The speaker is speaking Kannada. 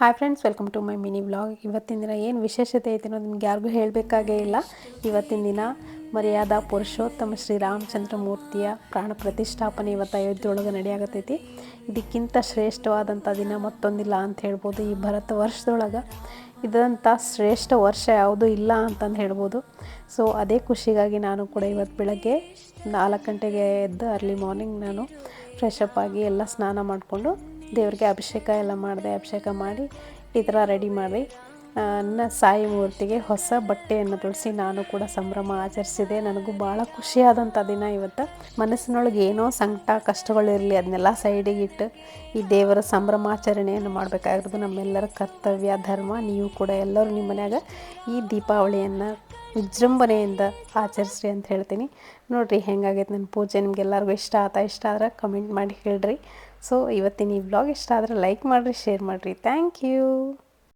Hi friends, welcome to my mini vlog. ಇವತ್ತಿನ ದಿನ ಏನು ವಿಶೇಷತೆ ಐತೆ ಅನ್ನೋದು ನಿಮ್ಗೆ ಯಾರಿಗೂ ಹೇಳಬೇಕಾಗೇ ಇಲ್ಲ. ಇವತ್ತಿನ ದಿನ ಮರ್ಯಾದಾ ಪುರುಷೋತ್ತಮ ಶ್ರೀರಾಮಚಂದ್ರ ಮೂರ್ತಿಯ ಪ್ರಾಣ ಪ್ರತಿಷ್ಠಾಪನೆ ಇವತ್ತು ಅಯೋಧ್ಯೆಯೊಳಗೆ ನಡೆಯಾಗತ್ತೈತಿ. ಇದಕ್ಕಿಂತ ಶ್ರೇಷ್ಠವಾದಂಥ ದಿನ ಮತ್ತೊಂದಿಲ್ಲ ಅಂತ ಹೇಳ್ಬೋದು. ಈ ಭಾರತ ವರ್ಷದೊಳಗೆ ಇದಂಥ ಶ್ರೇಷ್ಠ ವರ್ಷ ಯಾವುದೂ ಇಲ್ಲ ಅಂತಂದು ಹೇಳ್ಬೋದು. ಸೊ ಅದೇ ಖುಷಿಗಾಗಿ ನಾನು ಕೂಡ ಇವತ್ತು ಬೆಳಗ್ಗೆ 4 ಗಂಟೆಗೆ ಎದ್ದು ಅರ್ಲಿ ಮಾರ್ನಿಂಗ್ ನಾನು ಫ್ರೆಶ್ ಅಪ್ ಆಗಿ ಎಲ್ಲ ಸ್ನಾನ ಮಾಡಿಕೊಂಡು ದೇವರಿಗೆ ಅಭಿಷೇಕ ಎಲ್ಲ ಮಾಡಿದೆ. ಅಭಿಷೇಕ ಮಾಡಿ ಈ ಥರ ರೆಡಿ ಮಾಡಿ ನನ್ನ ಸಾಯಿ ಮೂರ್ತಿಗೆ ಹೊಸ ಬಟ್ಟೆಯನ್ನು ತೊಡಿಸಿ ನಾನು ಕೂಡ ಸಂಭ್ರಮ ಆಚರಿಸಿದೆ. ನನಗೂ ಭಾಳ ಖುಷಿಯಾದಂಥ ದಿನ ಇವತ್ತು. ಮನಸ್ಸಿನೊಳಗೆ ಏನೋ ಸಂಕಟ ಕಷ್ಟಗಳಿರಲಿ ಅದನ್ನೆಲ್ಲ ಸೈಡಿಗಿಟ್ಟು ಈ ದೇವರ ಸಂಭ್ರಮಾಚರಣೆಯನ್ನು ಮಾಡಬೇಕಾಗಿರೋದು ನಮ್ಮೆಲ್ಲರ ಕರ್ತವ್ಯ, ಧರ್ಮ. ನೀವು ಕೂಡ ಎಲ್ಲರೂ ನಿಮ್ಮ ಮನ್ಯಾಗ ಈ ದೀಪಾವಳಿಯನ್ನು ವಿಜೃಂಭಣೆಯಿಂದ ಆಚರಿಸ್ರಿ ಅಂತ ಹೇಳ್ತೀನಿ. ನೋಡಿರಿ ಹೆಂಗಾಗೈತೆ ನನ್ನ ಪೂಜೆ. ನಿಮ್ಗೆಲ್ಲರಿಗೂ ಇಷ್ಟ ಆದ್ರೆ ಕಮೆಂಟ್ ಮಾಡಿ ಹೇಳ್ರಿ. ಸೊ ಇವತ್ತಿನ ಈ ವ್ಲಾಗ್ ಇಷ್ಟ ಆದರೆ ಲೈಕ್ ಮಾಡಿರಿ, ಶೇರ್ ಮಾಡಿರಿ. Thank you.